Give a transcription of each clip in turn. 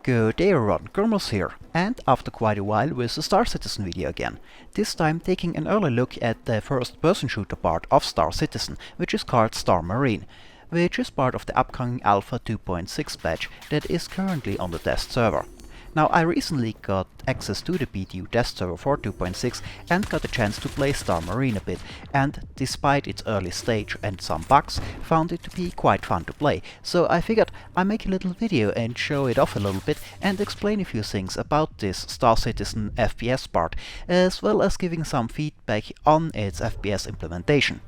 Good day everyone, Gurmos here, and after quite a while with the Star Citizen video again. This time taking an early look at the first-person shooter part of Star Citizen, which is called Star Marine, which is part of the upcoming Alpha 2.6 patch that is currently on the test server. Now, I recently got access to the BTU test server for 2.6 and got a chance to play Star Marine a bit, and despite its early stage and some bugs, found it to be quite fun to play. So I figured I'd make a little video and show it off a little bit and explain a few things about this Star Citizen FPS part, as well as giving some feedback on its FPS implementation.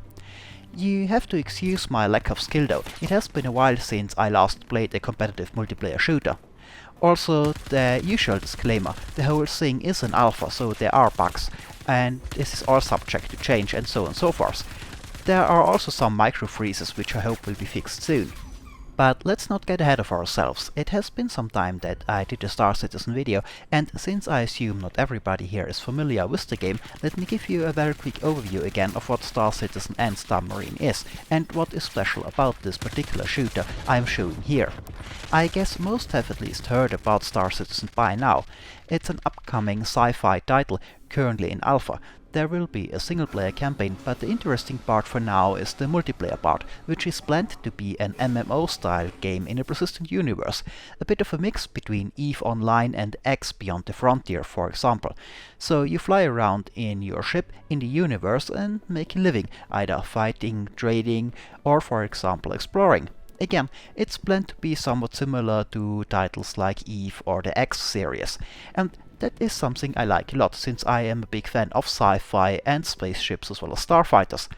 You have to excuse my lack of skill though, it has been a while since I last played a competitive multiplayer shooter. Also, the usual disclaimer, the whole thing is an alpha, so there are bugs, and this is all subject to change and so on and so forth. There are also some micro freezes which I hope will be fixed soon. But let's not get ahead of ourselves. It has been some time that I did a Star Citizen video, and since I assume not everybody here is familiar with the game, let me give you a very quick overview again of what Star Citizen and Star Marine is, and what is special about this particular shooter I'm showing here. I guess most have at least heard about Star Citizen by now. It's an upcoming sci-fi title, currently in alpha. There will be a single-player campaign, but the interesting part for now is the multiplayer part, which is planned to be an MMO-style game in a persistent universe, a bit of a mix between EVE Online and X Beyond the Frontier, for example. So you fly around in your ship in the universe and make a living, either fighting, trading, or for example exploring. Again, it's planned to be somewhat similar to titles like EVE or the X series, and that is something I like a lot, since I am a big fan of sci-fi and spaceships as well as starfighters.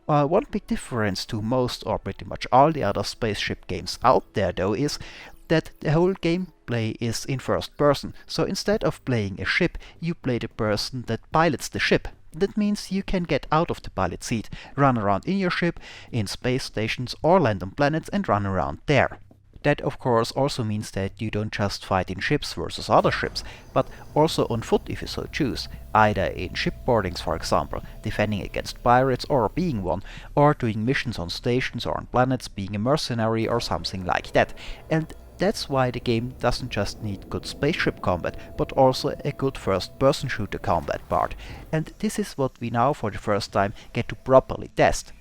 One big difference to most or pretty much all the other spaceship games out there though is that the whole gameplay is in first person, so instead of playing a ship, you play the person that pilots the ship. That means you can get out of the pilot seat, run around in your ship, in space stations or land on planets and run around there. That of course also means that you don't just fight in ships versus other ships, but also on foot if you so choose, either in shipboardings for example, defending against pirates or being one, or doing missions on stations or on planets, being a mercenary or something like that. And that's why the game doesn't just need good spaceship combat, but also a good first-person shooter combat part. And this is what we now for the first time get to properly test.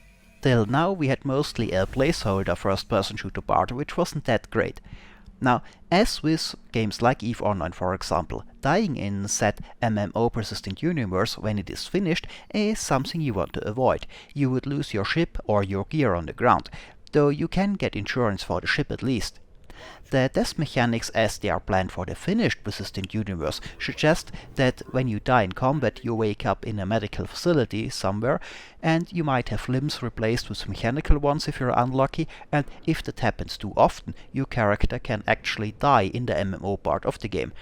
Till now we had mostly a placeholder first-person shooter part, which wasn't that great. Now, as with games like EVE Online for example, dying in said MMO persistent universe when it is finished is something you want to avoid. You would lose your ship or your gear on the ground, though you can get insurance for the ship at least. The test mechanics as they are planned for the finished persistent universe suggest that when you die in combat you wake up in a medical facility somewhere, and you might have limbs replaced with mechanical ones if you're unlucky, and if that happens too often, your character can actually die in the MMO part of the game.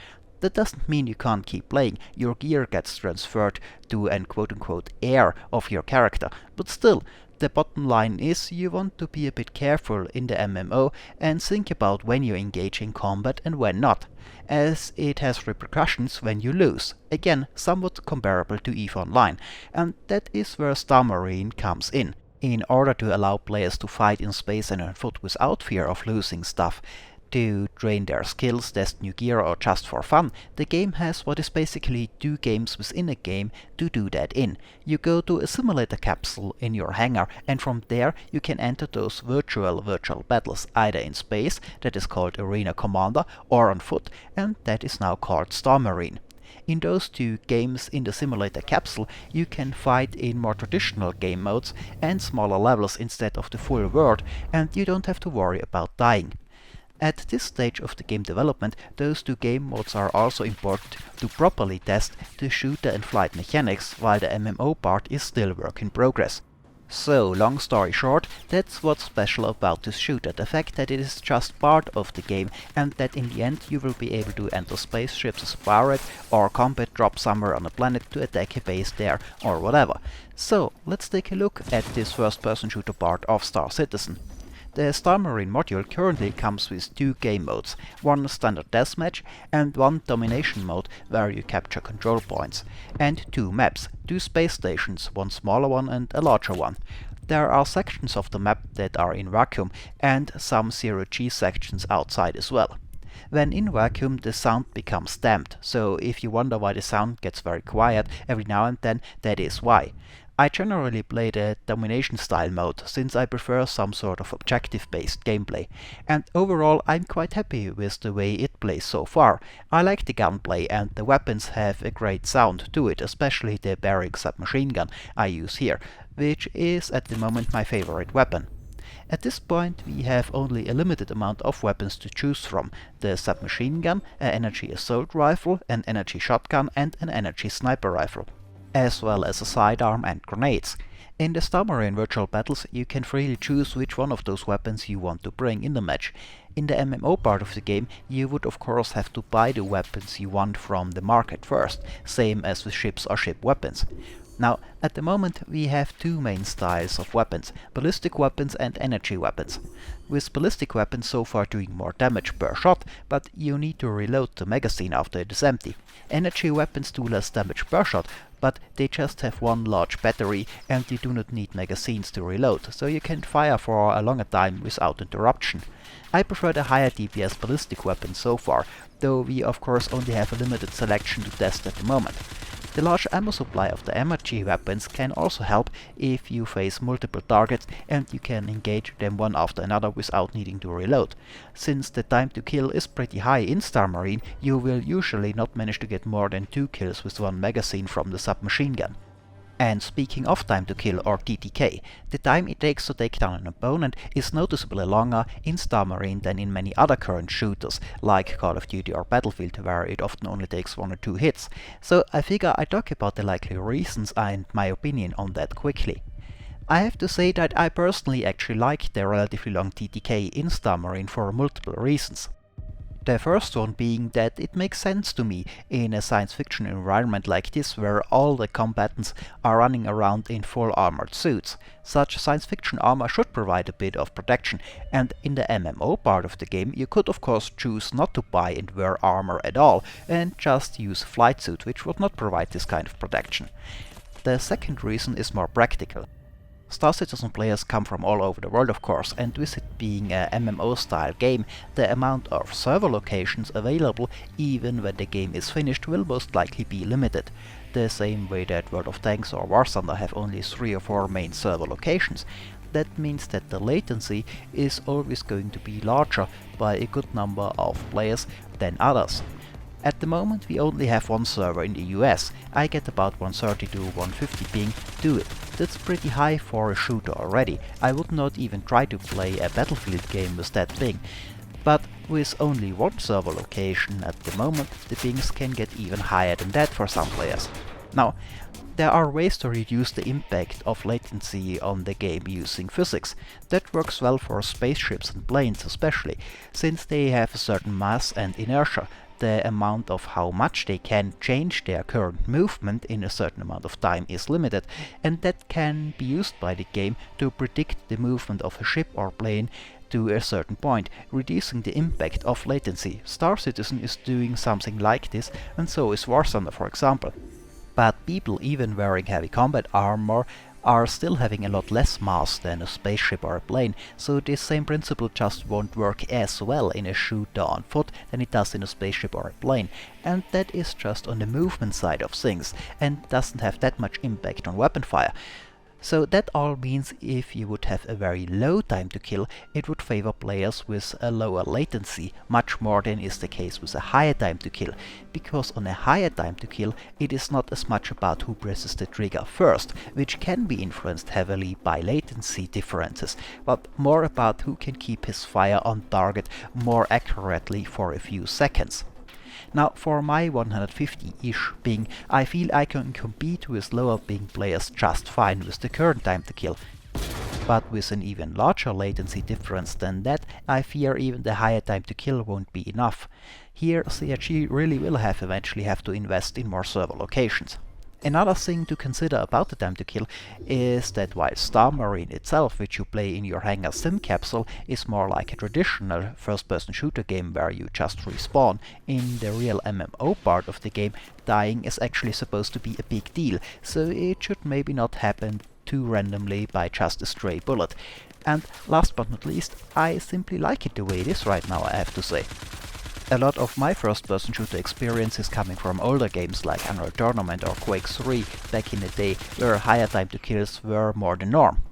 That doesn't mean you can't keep playing, your gear gets transferred to an quote-unquote heir of your character, but still, the bottom line is you want to be a bit careful in the MMO and think about when you engage in combat and when not, as it has repercussions when you lose, again somewhat comparable to EVE Online, and that is where Star Marine comes in. In order to allow players to fight in space and on foot without fear of losing stuff, to train their skills, test new gear or just for fun, the game has what is basically two games within a game to do that in. You go to a simulator capsule in your hangar, and from there you can enter those virtual battles, either in space, that is called Arena Commander, or on foot, and that is now called Star Marine. In those two games in the simulator capsule, you can fight in more traditional game modes and smaller levels instead of the full world, and you don't have to worry about dying. At this stage of the game development, those two game modes are also important to properly test the shooter and flight mechanics, while the MMO part is still work in progress. So, long story short, that's what's special about this shooter, the fact that it is just part of the game, and that in the end you will be able to enter spaceships as a pirate, or combat drop somewhere on a planet to attack a base there, or whatever. So, let's take a look at this first-person shooter part of Star Citizen. The Star Marine module currently comes with two game modes, one standard deathmatch and one domination mode where you capture control points, and two maps, two space stations, one smaller one and a larger one. There are sections of the map that are in vacuum and some zero-G sections outside as well. When in vacuum, the sound becomes damped, so if you wonder why the sound gets very quiet every now and then, that is why. I generally play the domination style mode, since I prefer some sort of objective-based gameplay. And overall, I'm quite happy with the way it plays so far. I like the gunplay, and the weapons have a great sound to it, especially the Barrick submachine gun I use here, which is at the moment my favorite weapon. At this point we have only a limited amount of weapons to choose from: the submachine gun, an energy assault rifle, an energy shotgun and an energy sniper rifle, as well as a sidearm and grenades. In the Star Marine virtual battles you can freely choose which one of those weapons you want to bring in the match. In the MMO part of the game you would of course have to buy the weapons you want from the market first, same as with ships or ship weapons. Now, at the moment we have two main styles of weapons: ballistic weapons and energy weapons. With ballistic weapons so far doing more damage per shot, but you need to reload the magazine after it is empty. Energy weapons do less damage per shot, but they just have one large battery and you do not need magazines to reload, so you can fire for a longer time without interruption. I prefer the higher DPS ballistic weapons so far, though we of course only have a limited selection to test at the moment. The large ammo supply of the energy weapons can also help if you face multiple targets and you can engage them one after another without needing to reload. Since the time to kill is pretty high in Star Marine, you will usually not manage to get more than 2 kills with one magazine from the submachine gun. And speaking of time to kill, or TTK, the time it takes to take down an opponent is noticeably longer in Star Marine than in many other current shooters, like Call of Duty or Battlefield, where it often only takes 1 or 2 hits. So I figure I talk about the likely reasons and my opinion on that quickly. I have to say that I personally actually like the relatively long TTK in Star Marine for multiple reasons. The first one being that it makes sense to me in a science fiction environment like this, where all the combatants are running around in full armored suits. Such science fiction armor should provide a bit of protection, and in the MMO part of the game you could of course choose not to buy and wear armor at all, and just use a flight suit, which would not provide this kind of protection. The second reason is more practical. Star Citizen players come from all over the world of course, and with it being a MMO style game, the amount of server locations available even when the game is finished will most likely be limited. The same way that World of Tanks or War Thunder have only 3 or 4 main server locations. That means that the latency is always going to be larger by a good number of players than others. At the moment we only have one server in the US. I get about 130 to 150 ping to it. That's pretty high for a shooter already. I would not even try to play a Battlefield game with that ping. But with only one server location at the moment, the pings can get even higher than that for some players. Now, there are ways to reduce the impact of latency on the game using physics. That works well for spaceships and planes especially, since they have a certain mass and inertia. The amount of how much they can change their current movement in a certain amount of time is limited, and that can be used by the game to predict the movement of a ship or plane to a certain point, reducing the impact of latency. Star Citizen is doing something like this, and so is War Thunder for example. But people even wearing heavy combat armor are still having a lot less mass than a spaceship or a plane, so this same principle just won't work as well in a shooter on foot than it does in a spaceship or a plane, and that is just on the movement side of things, and doesn't have that much impact on weapon fire. So that all means if you would have a very low time to kill, it would favor players with a lower latency, much more than is the case with a higher time to kill, because on a higher time to kill it is not as much about who presses the trigger first, which can be influenced heavily by latency differences, but more about who can keep his fire on target more accurately for a few seconds. Now for my 150-ish ping, I feel I can compete with lower ping players just fine with the current time to kill. But with an even larger latency difference than that, I fear even the higher time to kill won't be enough. Here CRG really will eventually have to invest in more server locations. Another thing to consider about the time to kill is that while Star Marine itself, which you play in your hangar sim capsule, is more like a traditional first-person shooter game where you just respawn, in the real MMO part of the game, dying is actually supposed to be a big deal, so it should maybe not happen too randomly by just a stray bullet. And last but not least, I simply like it the way it is right now, I have to say. A lot of my first-person shooter experience is coming from older games like Unreal Tournament or Quake 3 back in the day, where higher time to kills were more the norm.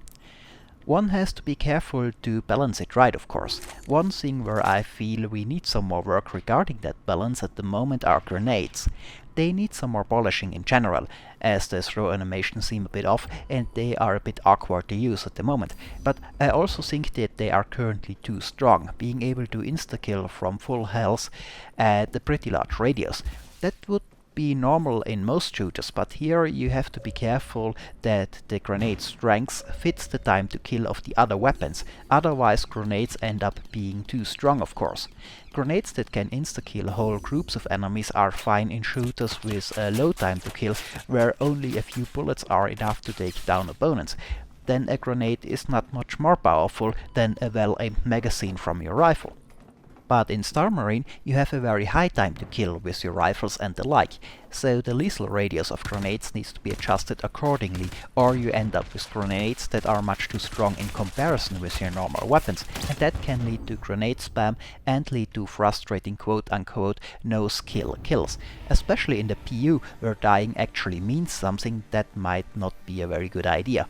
One has to be careful to balance it right, of course. One thing where I feel we need some more work regarding that balance at the moment are grenades. They need some more polishing in general, as the throw animations seem a bit off and they are a bit awkward to use at the moment. But I also think that they are currently too strong, being able to insta-kill from full health at a pretty large radius. That would be normal in most shooters, but here you have to be careful that the grenade strength fits the time to kill of the other weapons, otherwise grenades end up being too strong, of course. Grenades that can insta-kill whole groups of enemies are fine in shooters with a low time to kill, where only a few bullets are enough to take down opponents. Then a grenade is not much more powerful than a well-aimed magazine from your rifle. But in Star Marine you have a very high time to kill with your rifles and the like, so the lethal radius of grenades needs to be adjusted accordingly, or you end up with grenades that are much too strong in comparison with your normal weapons, and that can lead to grenade spam and lead to frustrating quote-unquote no-skill kills, especially in the PU where dying actually means something that might not be a very good idea.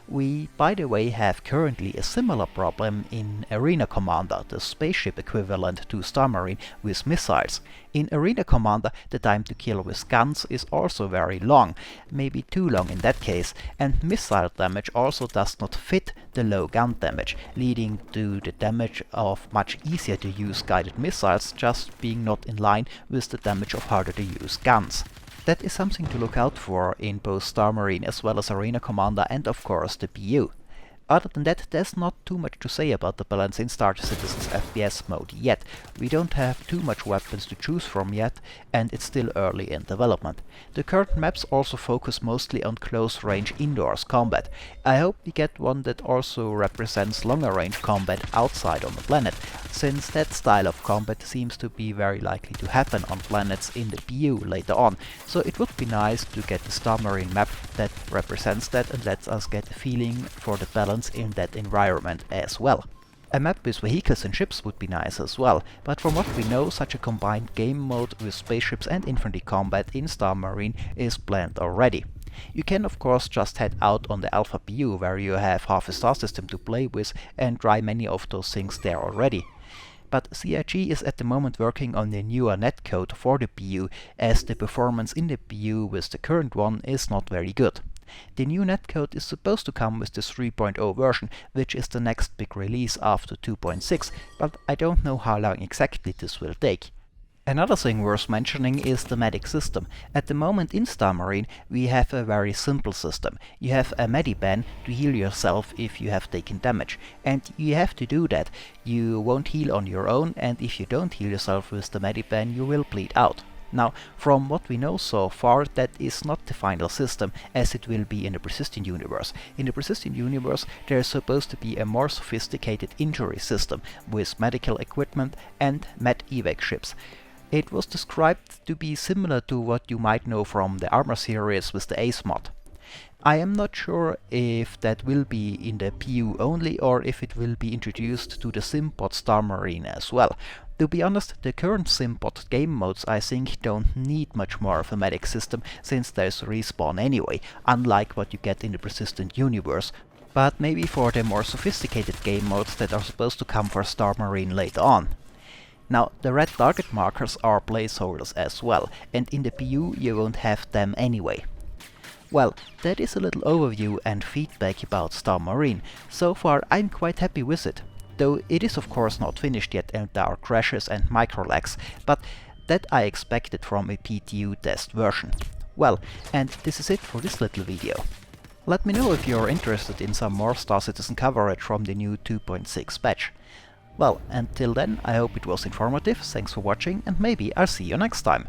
We, by the way, have currently a similar problem in Arena Commander, the spaceship equivalent to Star Marine, with missiles. In Arena Commander, the time to kill with guns is also very long, maybe too long in that case, and missile damage also does not fit the low gun damage, leading to the damage of much easier to use guided missiles just being not in line with the damage of harder to use guns. That is something to look out for in both Star Marine as well as Arena Commander and of course the PU. Other than that, there's not too much to say about the balance in Star Citizen's FPS mode yet. We don't have too much weapons to choose from yet, and it's still early in development. The current maps also focus mostly on close-range indoors combat. I hope we get one that also represents longer-range combat outside on the planet, since that style of combat seems to be very likely to happen on planets in the PU later on, so it would be nice to get the Star Marine map that represents that and lets us get a feeling for the balance in that environment as well. A map with vehicles and ships would be nice as well, but from what we know, such a combined game mode with spaceships and infantry combat in Star Marine is planned already. You can of course just head out on the Alpha PU where you have half a star system to play with and try many of those things there already. But CIG is at the moment working on the newer netcode for the PU, as the performance in the PU with the current one is not very good. The new netcode is supposed to come with the 3.0 version, which is the next big release after 2.6, but I don't know how long exactly this will take. Another thing worth mentioning is the medic system. At the moment in Star Marine we have a very simple system. You have a Mediban to heal yourself if you have taken damage, and you have to do that. You won't heal on your own, and if you don't heal yourself with the Mediban you will bleed out. Now, from what we know so far, that is not the final system, as it will be in the Persistent universe. In the Persistent universe, there is supposed to be a more sophisticated injury system, with medical equipment and med-evac ships. It was described to be similar to what you might know from the Armor series with the Ace mod. I am not sure if that will be in the PU only, or if it will be introduced to the Simpod Star Marine as well. To be honest, the current Simpod game modes I think don't need much more of a medic system, since there's respawn anyway, unlike what you get in the Persistent universe. But maybe for the more sophisticated game modes that are supposed to come for Star Marine later on. Now, the red target markers are placeholders as well, and in the PU you won't have them anyway. Well, that is a little overview and feedback about Star Marine. So far I'm quite happy with it. Though it is of course not finished yet and there are crashes and micro-lags, but that I expected from a PTU test version. Well, and this is it for this little video. Let me know if you're interested in some more Star Citizen coverage from the new 2.6 patch. Well, until then, I hope it was informative, thanks for watching, and maybe I'll see you next time.